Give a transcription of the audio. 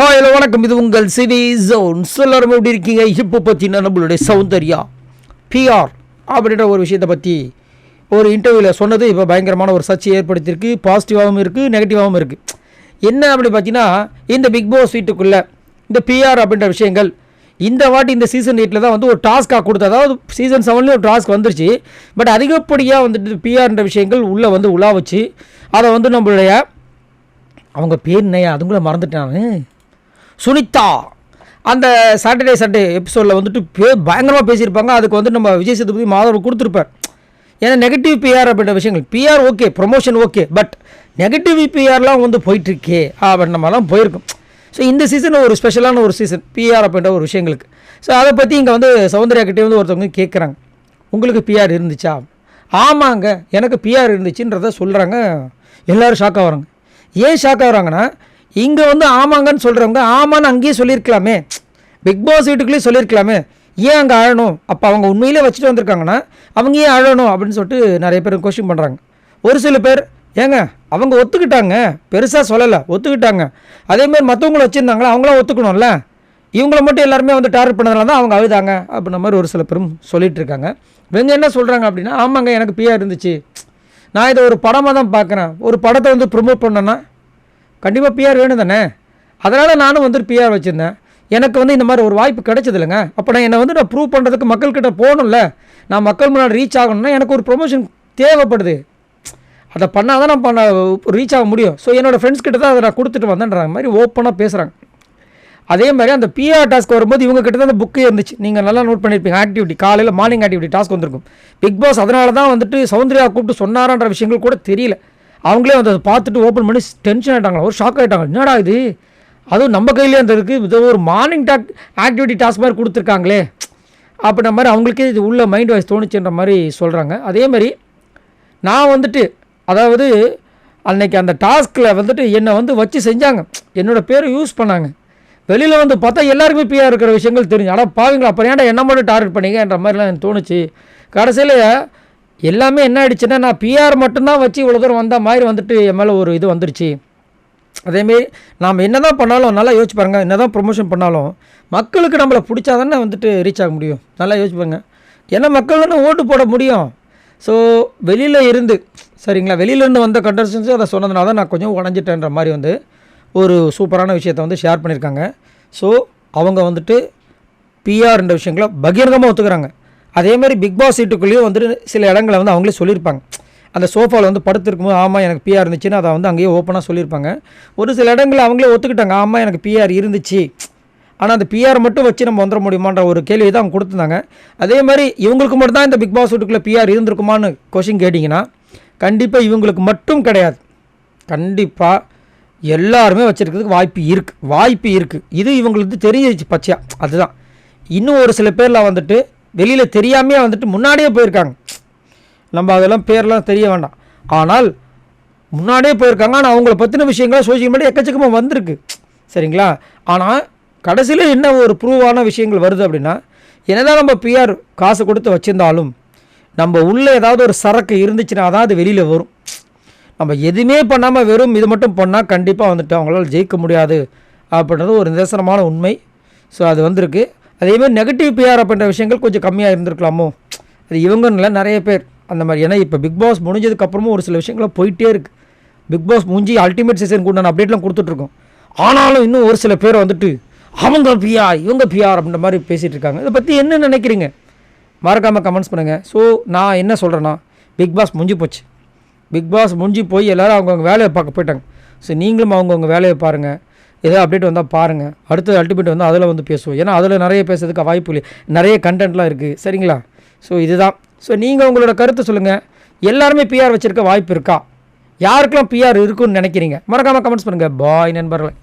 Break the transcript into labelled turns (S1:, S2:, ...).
S1: Hi hello வணக்கம். இது உங்கள் சிவி ஜோன். எல்லாரும் எப்படி இருக்கீங்க? இப்போ பார்த்தீங்கன்னா நம்மளுடைய சௌந்தர்யா பிஆர் அப்படின்ற ஒரு விஷயத்தை பற்றி ஒரு இன்டர்வியூவில் சொன்னது இப்போ பயங்கரமான ஒரு சர்ச்சை ஏற்படுத்தியிருக்கு. பாசிட்டிவாகவும் இருக்குது, நெகட்டிவாகவும் இருக்குது. என்ன அப்படி பார்த்தீங்கன்னா, இந்த பிக் பாஸ் வீட்டுக்குள்ளே இந்த பிஆர் அப்படின்ற விஷயங்கள் இந்த வாட்டி இந்த சீசன் 8 தான் வந்து ஒரு டாஸ்க்காக கொடுத்து, அதாவது சீசன் 7 ஒரு டாஸ்க் வந்துருச்சு. பட் அதிகப்படியாக வந்துட்டு பிஆர்ன்ற விஷயங்கள் உள்ளே வந்து உலா வச்சு அதை வந்து நம்மளுடைய அவங்க பேர் என்னையா அதுவும் கூட மறந்துட்டானு சுனிதா அந்த சாட்டர்டே சண்டே எபிசோடில் வந்துட்டு பயங்கரமாக பேசியிருப்பாங்க. அதுக்கு வந்து நம்ம விஜய் சேதுபதி மாதவ் கொடுத்துருப்பார். ஏன்னா நெகட்டிவ் பிஆர் அப்படின்ற விஷயங்கள், PR okay, promotion okay, but negative பிஆர்லாம் வந்து போயிட்டுருக்கே அப்படின்ற மாதிரிலாம் போயிருக்கும். ஸோ இந்த சீசன் ஒரு ஸ்பெஷலான ஒரு சீசன் பிஆர் அப்படின்ற ஒரு விஷயங்களுக்கு. ஸோ அதை பற்றி இங்கே வந்து சௌந்தர்யா கிட்டே வந்து ஒருத்தவங்க கேட்குறாங்க, உங்களுக்கு பிஆர் இருந்துச்சா? ஆமாங்க, எனக்கு பிஆர் இருந்துச்சுன்றத சொல்கிறாங்க. எல்லோரும் ஷாக் ஆகிறாங்க. ஏன் ஷாக் ஆகிறாங்கன்னா, இங்கே வந்து ஆமாங்கன்னு சொல்கிறவங்க ஆமான்னு அங்கேயே சொல்லியிருக்கலாமே, பிக் பாஸ் வீட்டுக்குள்ளேயே சொல்லியிருக்கலாமே, ஏன் அங்கே அழணும்? அப்போ அவங்க உண்மையிலே வச்சுட்டு வந்திருக்காங்கன்னா அவங்க ஏன் அழணும் அப்படின்னு சொல்லிட்டு நிறைய பேர் கொஸ்டின் பண்ணுறாங்க. ஒரு சில பேர் ஏங்க அவங்க ஒத்துக்கிட்டாங்க, பெருசாக சொல்லலை, ஒத்துக்கிட்டாங்க. அதேமாதிரி மற்றவங்கள வச்சுருந்தாங்களா, அவங்களாம் ஒத்துக்கணும்ல, இவங்கள மட்டும் எல்லாருமே வந்து டார்கெட் பண்ணதுனால தான் அவங்க அழுதாங்க அப்படின்ற மாதிரி ஒரு சில பேரும் சொல்லிகிட்டு இருக்காங்க. இவங்க என்ன சொல்கிறாங்க அப்படின்னா, ஆமாங்க எனக்கு பிஆர் இருந்துச்சு, நான் இதை ஒரு படமாக தான் பார்க்குறேன், ஒரு படத்தை வந்து ப்ரொமோட் பண்ணேன்னா கண்டிப்பாக பிஆர் வேணும் தானே, அதனால் நானும் வந்து பிஆர் வச்சுருந்தேன். எனக்கு வந்து இந்த மாதிரி ஒரு வாய்ப்பு கிடைச்சது இல்லைங்க. அப்போ நான் ப்ரூவ் பண்ணுறதுக்கு மக்கள்கிட்ட போகணும்ல, நான் மக்கள் முன்னாடி ரீச் ஆகணும்னா எனக்கு ஒரு ப்ரொமோஷன் தேவைப்படுது, அதை பண்ணால் தான் நான் ரீச் ஆக முடியும். ஸோ என்னோடய ஃப்ரெண்ட்ஸ் கிட்ட தான் அதை நான் கொடுத்துட்டு வந்தேன்ற மாதிரி ஓப்பனாக பேசுகிறாங்க. அதே மாதிரி அந்த பிஆர் டாஸ்க் வரும்போது இவங்க கிட்ட தான் அந்த புக்கே இருந்துச்சு. நீங்கள் நல்லா நோட் பண்ணியிருப்பீங்க. ஆக்டிவிட்டி காலையில் மார்னிங் ஆக்டிவிட்டி டாஸ்க் வந்திருக்கும். பிக் பாஸ் அதனால தான் வந்துட்டு சௌந்தர்யா கூப்பிட்டு சொன்னாரான்ற விஷயங்கள் கூட தெரியல. அவங்களே வந்து அதை பார்த்துட்டு ஓப்பன் பண்ணி டென்ஷன் ஆகிட்டாங்களா, ஒரு ஷாக் ஆகிட்டாங்க. என்னடா இது, அதுவும் நம்ம கையிலே அந்த இருக்குது, இது ஒரு மார்னிங் ஆக்டிவிட்டி டாஸ்க் மாதிரி கொடுத்துருக்காங்களே அப்படின்ற மாதிரி அவங்களுக்கே இது உள்ள மைண்ட் வாய்ஸ் தோணுச்சுன்ற மாதிரி சொல்கிறாங்க. அதே மாதிரி நான் வந்துட்டு அதாவது அன்னைக்கு அந்த டாஸ்கில் வந்துட்டு என்னை வந்து வச்சு செஞ்சாங்க, என்னோடய பேரை யூஸ் பண்ணாங்க. வெளியில் வந்து பார்த்தா எல்லாருக்குமே பிஆர் இருக்கிற விஷயங்கள் தெரிஞ்சு, ஆனால் பாவீங்களா அப்புறம் ஏன்டா என்ன மட்டும் டார்கெட் பண்ணிங்கன்ற மாதிரிலாம் எனக்கு தோணுச்சு. கடைசியில் எல்லாமே என்ன ஆகிடுச்சுன்னா, நான் பிஆர் மட்டும்தான் வச்சு இவ்வளோ தூரம் வந்த மாதிரி வந்துட்டு என் மேலே ஒரு இது வந்துடுச்சு. அதேமாரி நாம் என்ன தான் பண்ணாலும் நல்லா யோசிச்சு பாருங்கள், என்ன தான் ப்ரொமோஷன் பண்ணாலும் மக்களுக்கு நம்மளை பிடிச்சா தானே வந்துட்டு ரீச் ஆக முடியும். நல்லா யோசிச்சு பாருங்க, ஏன்னா மக்கள் தானே ஓட்டு போட முடியும். ஸோ வெளியில் இருந்து சரிங்களா, வெளியிலேருந்து வந்த கண்டஸ்டன்ஸும் அதை சொன்னதுனால தான் நான் கொஞ்சம் உடஞ்சிட்டேன்ற மாதிரி வந்து ஒரு சூப்பரான விஷயத்தை வந்து ஷேர் பண்ணியிருக்காங்க. ஸோ அவங்க வந்துட்டு பிஆர்ன்ற விஷயங்களை பகிரங்கமாக ஒத்துக்கிறாங்க. அதேமாதிரி பிக் பாஸ் சீட்டுக்குள்ளேயும் வந்துட்டு சில இடங்களை வந்து அவங்களே சொல்லியிருப்பாங்க. அந்த சோஃபாவில் வந்து படுத்துருக்கும்போது ஆமாம் எனக்கு பிஆர் இருந்துச்சுன்னு அதை வந்து அங்கேயே ஓப்பனாக சொல்லியிருப்பாங்க. ஒரு சில இடங்களில் அவங்களே ஒத்துக்கிட்டாங்க, ஆமாம் எனக்கு பிஆர் இருந்துச்சு, ஆனால் அந்த பிஆர் மட்டும் வச்சு நம்ம வந்துட முடியுமான்ற ஒரு கேள்வி தான் அவங்க கொடுத்துருந்தாங்க. அதே மாதிரி இவங்களுக்கு மட்டும் தான் இந்த பிக் பாஸ் வீட்டுக்குள்ளே பிஆர் இருந்திருக்குமான்னு கொஸ்டின் கேட்டிங்கன்னா கண்டிப்பாக இவங்களுக்கு மட்டும் கிடையாது, கண்டிப்பாக எல்லாருமே வச்சுருக்கிறதுக்கு வாய்ப்பு இருக்குது. இது இவங்களுக்கு தெரிஞ்சிருச்சு பச்சையா. அதுதான் இன்னும் ஒரு சில பேரில் வந்துட்டு வெளியில் தெரியாமையே வந்துட்டு முன்னாடியே போயிருக்காங்க. நம்ம அதெல்லாம் பேர்லாம் தெரிய வேண்டாம், ஆனால் முன்னாடியே போயிருக்காங்க. ஆனால் அவங்கள பற்றின விஷயங்கள்லாம் சோஷியல் மீடியா எக்கச்சக்கமாக வந்திருக்கு சரிங்களா. ஆனால் கடைசியில் என்ன ஒரு ப்ரூவான விஷயங்கள் வருது அப்படின்னா, என்னதான் நம்ம பிஆர் காசு கொடுத்து வச்சுருந்தாலும் நம்ம உள்ளே ஏதாவது ஒரு சரக்கு இருந்துச்சுன்னா தான் அது வெளியில் வரும். நம்ம எதுவுமே பண்ணாமல் வெறும் இது மட்டும் பண்ணால் கண்டிப்பாக வந்துட்டு அவங்களால ஜெயிக்க முடியாது அப்படின்றது ஒரு நிதர்சனமான உண்மை. ஸோ அது வந்திருக்கு. அதேமாதிரி நெகட்டிவ் பிஆர் அப்படின்ற விஷயங்கள் கொஞ்சம் கம்மியாக இருந்திருக்கலாமோ, அது இவங்கன்னு நிறைய பேர் அந்த மாதிரி. ஏன்னா இப்போ பிக் பாஸ் முடிஞ்சதுக்கப்புறமும் ஒரு சில விஷயங்கள்லாம் போயிட்டே இருக்குது. பிக் பாஸ் முடிஞ்சு அல்டிமேட் சீசன் கூட நான் அப்டேட்லாம் கொடுத்துட்ருக்கோம். ஆனாலும் இன்னும் ஒரு சில பேர் வந்துட்டு அவங்க பிஆர் இவங்க பிஆர் அப்படின்ற மாதிரி பேசிகிட்டு இருக்காங்க. இதை பற்றி என்ன நினைக்கிறீங்க மறக்காமல் கமெண்ட்ஸ் பண்ணுங்கள். ஸோ நான் என்ன சொல்கிறேன்னா, பிக் பாஸ் முடிஞ்சு போச்சு. பிக் பாஸ் முடிஞ்சு போய் எல்லோரும் அவங்கவுங்க வேலையை பார்க்க போயிட்டாங்க. ஸோ நீங்களும் அவங்கவுங்க வேலையை பாருங்கள், ஏதோ அப்டேட் வந்தால் பாருங்கள். அடுத்தது அல்டிமேட் வந்து அதில் வந்து பேசுவோம். ஏன்னா அதில் நிறைய பேசுறதுக்கு வாய்ப்பு இல்லை, நிறைய கண்டென்ட்லாம் இருக்குது சரிங்களா. ஸோ இதுதான். ஸோ நீங்கள் உங்களோட கருத்தை சொல்லுங்கள். எல்லாருமே பிஆர் வச்சுருக்க வாய்ப்பு இருக்கா? யாருக்கெல்லாம் பிஆர் இருக்குன்னு நினைக்கிறீங்க? மறக்காமல் கமெண்ட்ஸ் பண்ணுங்கள். பாய் நண்பர்களே.